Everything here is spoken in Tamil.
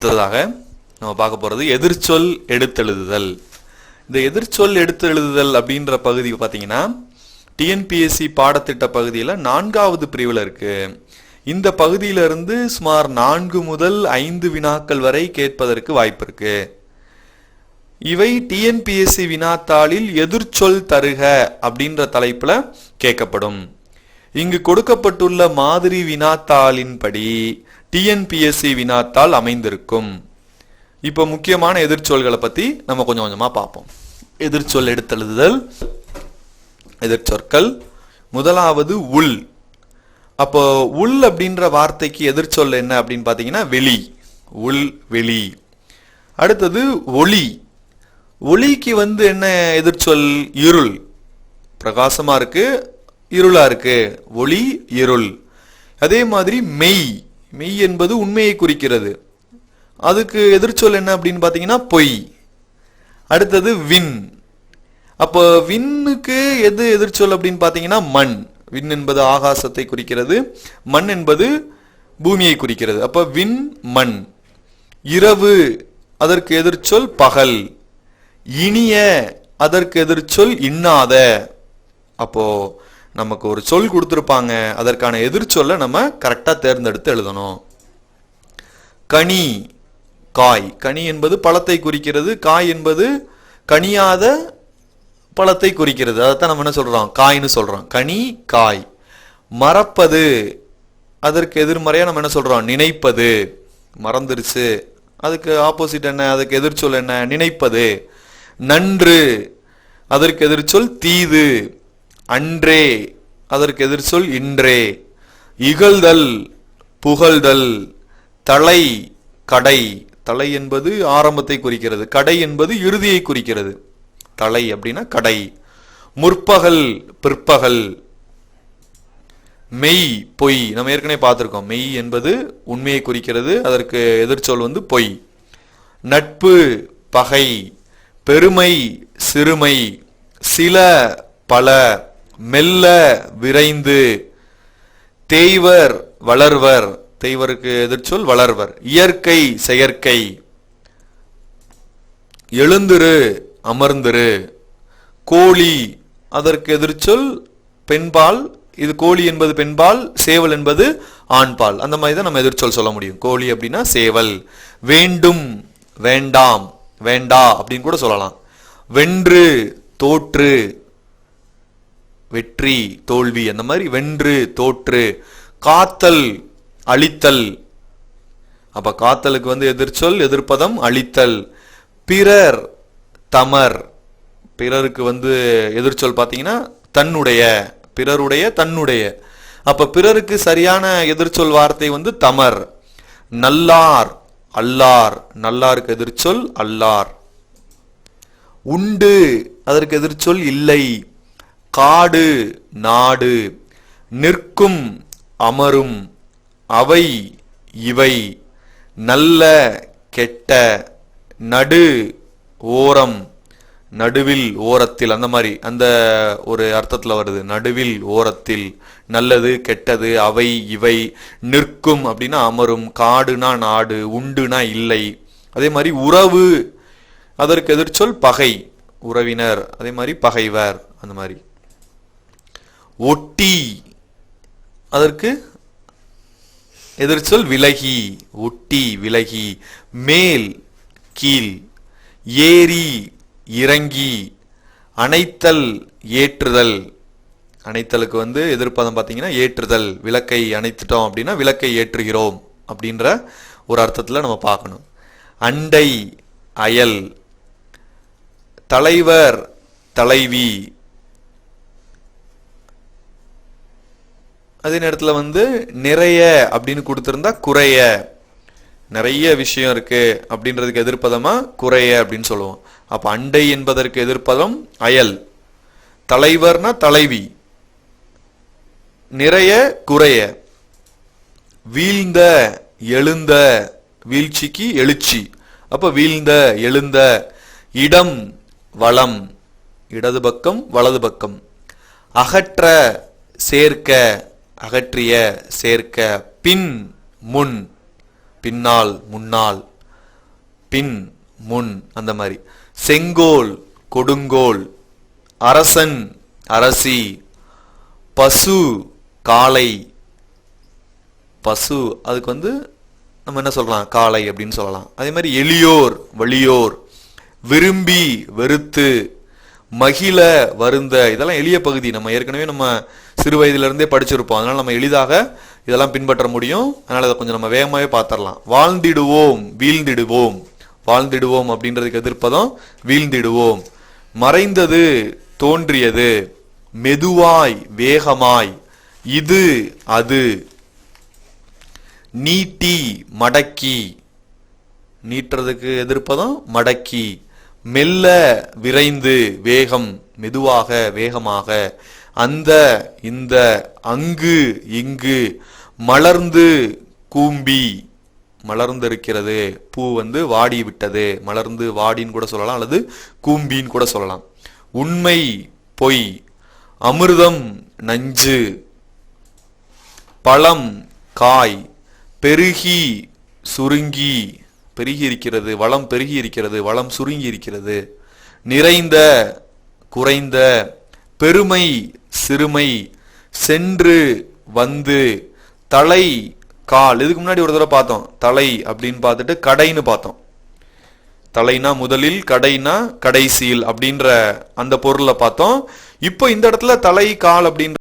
அடுத்ததாக நம்ம பார்க்க போறது எதிர்ச்சொல் எடுத்தெழுதுதல். இந்த எதிர்ச்சொல் எடுத்தெழுதுதல் அப்படின்ற பகுதி பார்த்தீங்கன்னா டிஎன்பிஎஸ்சி பாடத்திட்ட பகுதியில் 4வது பிரிவில் இருக்கு. இந்த பகுதியிலிருந்து சுமார் 4 முதல் 5 வினாக்கள் வரை கேட்பதற்கு வாய்ப்பு இருக்கு. இவை டிஎன்பிஎஸ்சி வினாத்தாளில் எதிர்ச்சொல் தருக அப்படின்ற தலைப்புல கேட்கப்படும். இங்கு கொடுக்கப்பட்டுள்ள மாதிரி வினாத்தாளின்படி டிஎன்பிஎஸ்சி வினாத்தாள் அமைந்திருக்கும். இப்போ முக்கியமான எதிர்ச்சொல்களை பத்தி நம்ம கொஞ்சம் கொஞ்சமா பார்ப்போம். எதிர்ச்சொல் எடுத்தெழுதுதல். எதிர்ச்சொற்கள். முதலாவது உள். அப்போ உள் அப்படின்ற வார்த்தைக்கு எதிர்ச்சொல் என்ன அப்படின்னு பாத்தீங்கன்னா வெளி. உள், வெளி. அடுத்தது ஒளி. ஒளிக்கு என்ன எதிர்ச்சொல்? இருள். பிரகாசமா இருக்கு, இருளா இருக்கு. ஒளி, இருள். அதே மாதிரி மெய். மெய் என்பது உண்மையை குறிக்கிறது. அதுக்கு எதிர்ச்சொல் என்ன அப்படின்னு பாத்தீங்கன்னா பொய். அடுத்தது விண். அப்போ விண்ணுக்கு எது எதிர்ச்சொல் அப்படின்னு பாத்தீங்கன்னா மண். விண் என்பது ஆகாசத்தை குறிக்கிறது, மண் என்பது பூமியை குறிக்கிறது. அப்ப விண், மண். இரவு அதற்கு எதிர்ச்சொல் பகல். இனிய அதற்கு எதிர்ச்சொல் இன்னாத. அப்போ நமக்கு ஒரு சொல் கொடுத்திருப்பாங்க, அதற்கான எதிர்ச்சொல்லை நம்ம கரெக்டா தேர்ந்தெடுத்து எழுதணும். கனி, காய். கனி என்பது பழத்தை குறிக்கிறது, காய் என்பது கனியாத பழத்தை குறிக்கிறது. அதைத்தான் நம்ம என்ன சொல்றோம்? காய்னு சொல்றோம். கனி, காய். மறப்பது அதற்கு எதிர்மறையா நம்ம என்ன சொல்றோம்? நினைப்பது. மறந்துருச்சு, அதுக்கு ஆப்போசிட் என்ன? அதுக்கு எதிர்ச்சொல் என்ன? நினைப்பது. நன்று அதற்கு எதிர்ச்சொல் தீது. அன்றே அதற்கு எதிர்ச்சொல் இன்றே. இகழ்தல், புகழ்தல். தலை, கடை. தலை என்பது ஆரம்பத்தை குறிக்கிறது, கடை என்பது இறுதியை குறிக்கிறது. தலை அப்படின்னா கடை. முற்பகல், பிற்பகல். மெய், பொய். நம்ம ஏற்கனவே பார்த்திருக்கோம். மெய் என்பது உண்மையை குறிக்கிறது, அதற்கு எதிர்ச்சொல் பொய். நட்பு, பகை. பெருமை, சிறுமை. சில, பல. மெல்ல, விரைந்து. தேய்வர், வளர்வர். தேய்வருக்கு எதிர்ச்சொல் வளர்வர். இயற்கை, செயற்கை. எழுந்திரு, அமர்ந்திரு. கோழி அதற்கு எதிர்ச்சொல் பெண்பால். இது கோழி என்பது பெண்பால், சேவல் என்பது ஆண்பால். அந்த மாதிரி தான் நம்ம எதிர்ச்சொல் சொல்ல முடியும். கோழி அப்படின்னா சேவல். வேண்டும், வேண்டாம், வேண்டா அப்படின்னு கூட சொல்லலாம். வென்று, தோற்று. வெற்றி, தோல்வி. அந்த மாதிரி வென்று, தோற்று. காத்தல், அழித்தல். அப்ப காத்தலுக்கு எதிர்ச்சொல் எதிர்ப்பதம் அழித்தல். பிறர், தமர். பிறருக்கு எதிர்ச்சொல் பாத்தீங்கன்னா தன்னுடைய. பிறருடைய, தன்னுடைய. அப்ப பிறருக்கு சரியான எதிர்ச்சொல் வார்த்தை தமர். நல்லார், அல்லார். நல்லாருக்கு எதிர்ச்சொல் அல்லார். உண்டு அதற்கு எதிர்ச்சொல் இல்லை. காடு, நாடு. நிற்கும், அமரும். அவை, இவை. நல்ல, கெட்ட. நடு, ஓரம். நடுவில், ஓரத்தில். அந்த மாதிரி அந்த ஒரு அர்த்தத்துல வருது. நடுவில், ஓரத்தில். நல்லது, கெட்டது. அவை, இவை. நிற்கும் அப்படின்னா அமரும். காடுனா நாடு. உண்டுனா இல்லை. அதே மாதிரி உறவு அதற்கு எதிர்ச்சொல் பகை. உறவினர். அதே மாதிரி பகைவர். அந்த மாதிரி. ஒட்டி அதற்கு எதிர்ச்சொல் விலகி. ஒட்டி, விலகி. மேல், கீழ். ஏரி, இறங்கி. அணைத்தல், ஏற்றுதல். அணைத்தலுக்கு எதிர்ப்பதம் பார்த்தீங்கன்னா ஏற்றுதல். விளக்கை அணைத்துட்டோம் அப்படின்னா விளக்கை ஏற்றுகிறோம் அப்படின்ற ஒரு அர்த்தத்தில் நம்ம பார்க்கணும். அண்டை, அயல். தலைவர், தலைவி. அதே நேரத்தில் நிறைய அப்படின்னு கொடுத்திருந்தா குறைய. நிறைய விஷயம் இருக்கு அப்படின்றதுக்கு எதிர்ப்பதமா குறைய அப்படின்னு சொல்லுவோம். அப்ப அண்டை என்பதற்கு எதிர்ப்பதம் அயல். தலைவர்னா தலைவி. நிறைய, குறைய. வீழ்ந்த, எழுந்த. வீழ்ச்சிக்கு எழுச்சி. அப்ப வீழ்ந்த, எழுந்த. இடம், வளம். இடது பக்கம், வலது பக்கம். அகற்ற, சேர்க்க. அகற்றிய, சேர்க்க. பின், முன். பின்னால், முன்னால். பின் முன் அந்த மாதிரி. செங்கோல் கொடுங்கோல், அரசன் அரசி, பசு காளை, பசு அதுக்கு நம்ம என்ன சொல்லலாம், காளை அப்படின்னு சொல்லலாம். அதே மாதிரி எளியோர் வலியோர், விரும்பி வெறுத்து, மகிழ வருந்த, இதெல்லாம் எளிய பகுதி. நம்ம ஏற்கனவே நம்ம சிறு வயதிலிருந்தே படிச்சிருப்போம். அதனால நம்ம எளிதாக இதெல்லாம் பின்பற்ற முடியும். அதனால அதை கொஞ்சம் நம்ம வேகமாகவே பார்த்துடலாம். வாழ்ந்திடுவோம் வீழ்ந்திடுவோம், வாழ்ந்திடுவோம் அப்படின்றதுக்கு எதிர்ப்பதம் வீழ்ந்திடுவோம். மறைந்தது தோன்றியது, மெதுவாய் வேகமாய், இது அது, நீட்டி மடக்கி, நீட்டுறதுக்கு எதிர்ப்பதம் மடக்கி, மெல்ல விரைந்து வேகம் மெதுவாக வேகமாக, அந்த இந்த, அங்கு இங்கு, மலர்ந்து கூம்பி, மலர்ந்து இருக்கிறது, பூ வாடி விட்டது, மலர்ந்து வாடின்னு கூட சொல்லலாம் அல்லது கூம்பின்னு கூட சொல்லலாம். உண்மை பொய், அமிர்தம் நஞ்சு, பழம் காய், பெருகி சுருங்கி, பெருகி இருக்கிறது வளம், பெருகி இருக்கிறது வளம், சுருங்கி இருக்கிறது. நிறைந்த குறைந்த, பெருமை சிறுமை, சென்று வந்து, தலை கால். இதுக்கு முன்னாடி ஒரு தடவை பார்த்தோம், தலை அப்படின்னு பார்த்துட்டு கடைன்னு பார்த்தோம். தலைனா முதலில், கடைனா கடைசியில் அப்படின்ற அந்த பொருளை பார்த்தோம். இப்போ இந்த இடத்துல தலை கால் அப்படின்ற